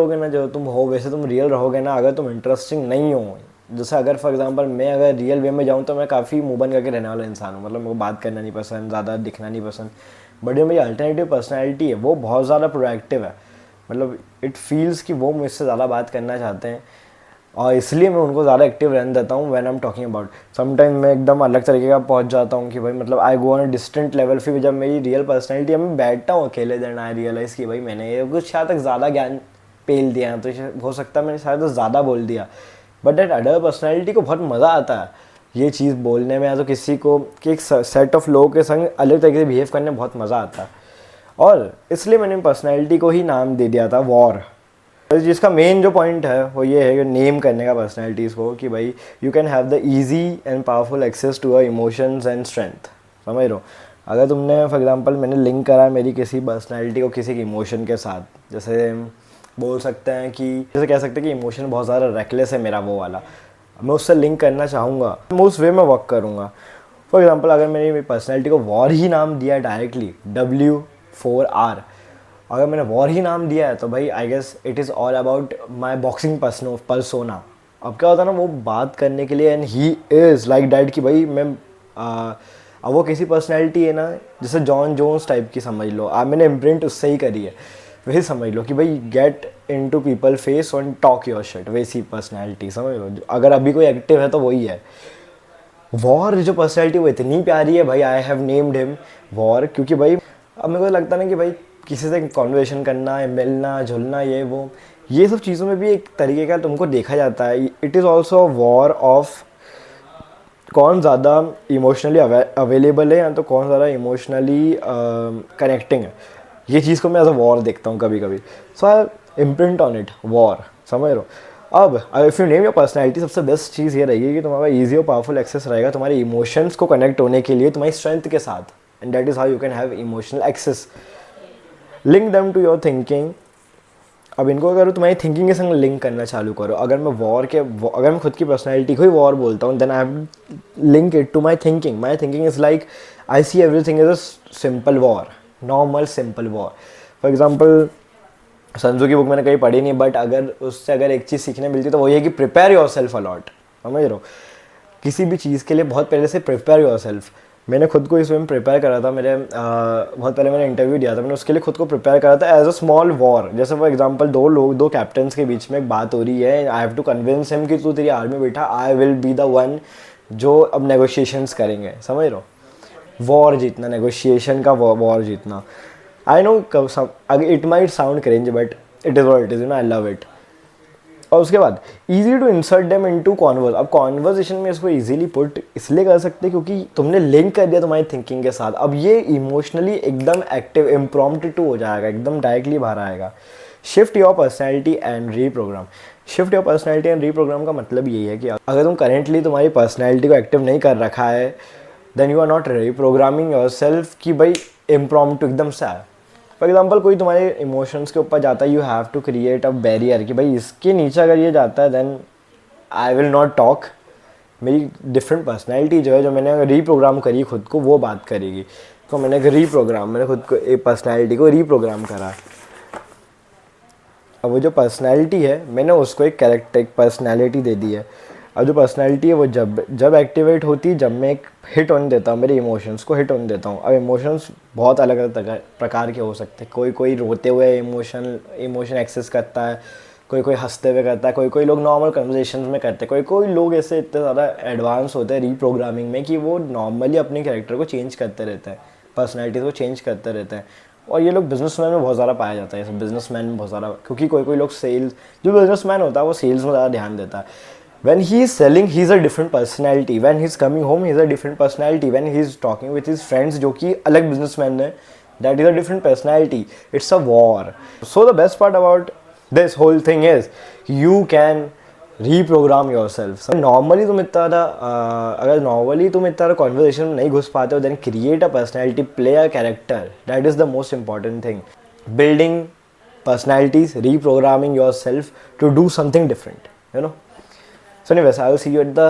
रहोगे ना जो तुम हो वैसे तुम रियल रहोगे ना, अगर तुम इंटरेस्टिंग नहीं हो, जैसे अगर फॉर एग्जांपल मैं अगर रियल वे में जाऊँ तो मैं काफ़ी मुंह बन करके रहने वाला इंसान हूँ, मतलब मेरे को बात करना नहीं पसंद, ज़्यादा दिखना नहीं पसंद। बट जो मेरी अल्टरनेटिव पर्सनैलिटी है वो बहुत ज़्यादा प्रोएक्टिव है, मतलब इट फील्स कि वो मुझसे ज़्यादा बात करना चाहते हैं और इसलिए मैं उनको ज़्यादा एक्टिव रहने देता हूँ when I am talking about. Sometime मैं एकदम अलग तरीके का पहुँच जाता हूँ कि भाई मतलब I go on a distant level. फिर जब मेरी रियल पर्सनैलिटी मैं बैठता हूँ अकेले, देन आई रियलाइज़ कि भाई मैंने ये कुछ शायद तक ज़्यादा ज्ञान पेल दिया है, तो हो सकता है मैंने शायद ज़्यादा बोल दिया। बट दैट अडर पर्सनैलिटी को बहुत मज़ा आता है ये चीज़ बोलने में, या तो किसी को कि एक सेट ऑफ लोगों के संग अलग तरीके से बिहेव करने में बहुत मज़ा आता है। और इसलिए मैंने पर्सनैलिटी को ही नाम दे दिया था वॉर। जिसका मेन जो पॉइंट है वो ये है कि नेम करने का पर्सनैलिटीज़ को, कि भाई you can have the easy and powerful access to our emotions and strength. समझ लो, अगर तुमने फॉर एग्जांपल मैंने लिंक करा मेरी किसी पर्सनैलिटी को किसी के इमोशन के साथ, जैसे बोल सकते हैं कि जैसे कह सकते हैं कि इमोशन बहुत ज़्यादा रेकलेस है मेरा वो वाला, मैं उससे लिंक करना चाहूँगा, मैं उस वे में वर्क करूँगा। फॉर एग्जांपल अगर मेरी पर्सनैलिटी को वॉर ही नाम दिया डायरेक्टली W4R, अगर मैंने वॉर ही नाम दिया है तो भाई I guess it is all about my boxing persona. अब क्या होता है ना, वो बात करने के लिए and he is like that कि भाई मैं अब वो कैसी पर्सनैलिटी है ना, जैसे जॉन जोन्स टाइप की समझ लो, मैंने इम्प्रिंट उससे ही करी है, वैसे समझ लो कि भाई get into people face and talk your shit, वैसी पर्सनैलिटी समझ लो। अगर अभी कोई एक्टिव है तो वही है। वॉर जो पर्सनैलिटी वो इतनी प्यारी है भाई, I have named him war, क्योंकि भाई अब मेरे को लगता ना कि भाई किसी से कॉन्वर्सेशन करना, मिलना जुलना, ये सब चीज़ों में भी एक तरीके का तुमको देखा जाता है। It is also war of कौन ज़्यादा इमोशनली अवेलेबल है या तो कौन ज़्यादा इमोशनली कनेक्टिंग है। ये चीज़ को मैं एज अ वॉर देखता हूँ कभी कभी, सो आई इम्प्रिंट ऑन इट वॉर, समझ लो। अब if you name your personality, सबसे बेस्ट चीज़ ये रहेगी कि तुम्हारा ईजी और पावरफुल एक्सेस रहेगा तुम्हारे इमोशंस को कनेक्ट होने के लिए तुम्हारी स्ट्रेंथ के साथ, and that is how you can have emotional access. Link them to your thinking. अब इनको अगर तुम्हारी थिंकिंग के संग लिंक करना चालू करो, अगर मैं खुद की पर्सनैलिटी को ही वॉर बोलता हूँ, then I have link it to my thinking. My thinking is like I see everything is a simple war, normal simple war. For example Sanju की बुक मैंने कहीं पढ़ी नहीं, बट अगर एक चीज़ सीखने मिलती तो वही है कि प्रिपेयर योर सेल्फ अलॉट। समझ रहे हो, किसी भी चीज़ के लिए बहुत पहले से प्रिपेयर योर सेल्फ। मैंने खुद को इसमें प्रिपेयर करा था, बहुत पहले मैंने इंटरव्यू दिया था, मैंने उसके लिए खुद को प्रिपेयर करा था एज अ स्मॉल वॉर। जैसे फॉर एग्जांपल दो कैप्टन्स के बीच में एक बात हो रही है, I have to convince him कि तू तेरी आर्मी बैठा, I will be the one जो अब नेगोशिएशंस करेंगे। समझ रहे हो, वॉर जीतना, नेगोशिएशन का वॉर जीतना। I know it might sound cringe but it is what it is, I love it. और उसके बाद easy to insert them into converse. अब कॉन्वर्सेशन में इसको इजीली पुट इसलिए कर सकते हैं क्योंकि तुमने लिंक कर दिया तुम्हारी थिंकिंग के साथ। अब ये इमोशनली एकदम एक्टिव इम्प्रॉम्प्टू हो जाएगा, एकदम डायरेक्टली बाहर आएगा। Shift your personality and reprogram. Shift your personality and reprogram का मतलब यही है कि अगर तुम करेंटली तुम्हारी पर्सनैलिटी को एक्टिव नहीं कर रखा है, then you are not reprogramming yourself कि भाई इम्प्रॉम्प्टू एकदम से आए। फॉर एग्जाम्पल कोई तुम्हारे इमोशंस के ऊपर जाता है, you have to create a barrier कि भाई इसके नीचे अगर ये जाता है then I will not talk. मेरी डिफरेंट पर्सनैलिटी जो है, जो मैंने रीप्रोग्राम करी खुद को, वो बात करेगी। तो मैंने खुद को एक पर्सनैलिटी को रीप्रोग्राम करा। अब वो जो पर्सनैलिटी है मैंने उसको एक कैरेक्टर, एक पर्सनैलिटी दे दी है। अब जो पर्सनैलिटी है वो जब एक्टिवेट होती है, जब मैं एक हिट ऑन देता हूँ, मेरे इमोशंस को हिट ऑन देता हूँ। अब इमोशंस बहुत अलग अलग प्रकार के हो सकते हैं। कोई रोते हुए इमोशन एक्सेस करता है, कोई हंसते हुए करता है, कोई लोग नॉर्मल कन्वर्सेशन में करते हैं, कोई लोग ऐसे इतने ज़्यादा एडवांस होते हैं रीप्रोग्रामिंग में कि वो नॉर्मली अपने कैरेक्टर को चेंज करते रहते हैं, पर्सनैलिटी को चेंज करते रहते हैं। और ये लोग बिजनेसमैन में बहुत ज़्यादा पाया जाता है, बिजनेसमैन में बहुत ज़्यादा, क्योंकि कोई लोग सेल्स, जो बिजनेसमैन होता है वो सेल्स में ज़्यादा ध्यान देता है। When he is selling, he is a different personality. When he is coming home, he is a different personality. When he is talking with his friends, जो कि अलग businessman है, that is a different personality. It's a war. So the best part about this whole thing is you can reprogram yourself. So normally तुम इतना conversation में नहीं घुस पाते हो, then create a personality, play a character. That is the most important thing. Building personalities, reprogramming yourself to do something different. You know. So anyways, I will see you at the